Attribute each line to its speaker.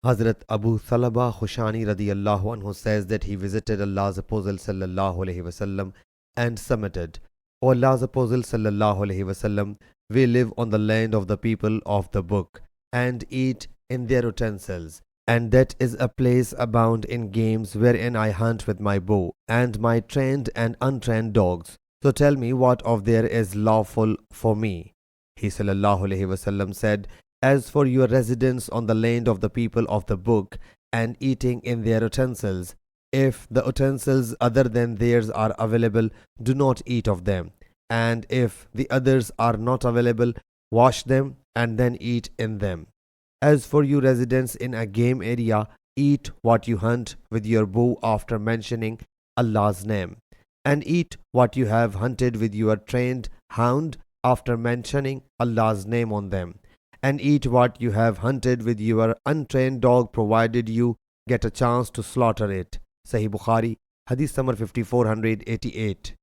Speaker 1: Hazrat Abu Thalaba Khushani radiyallahu anhu says that he visited Allah's Apostle sallallahu alaihi wasallam and submitted, O Allah's Apostle sallallahu alaihi wasallam, we live on the land of the people of the book and eat in their utensils, and that is a place abound in games wherein I hunt with my bow and my trained and untrained dogs. So tell me what of there is lawful for me. He sallallahu alaihi wasallam said, as for your residence on the land of the people of the book and eating in their utensils, if the utensils other than theirs are available, do not eat of them. And if the others are not available, wash them and then eat in them. As for your residence in a game area, eat what you hunt with your bow after mentioning Allah's name, and eat what you have hunted with your trained hound after mentioning Allah's name on them, and eat what you have hunted with your untrained dog provided you get a chance to slaughter it. Sahih Bukhari, Hadith number 5488.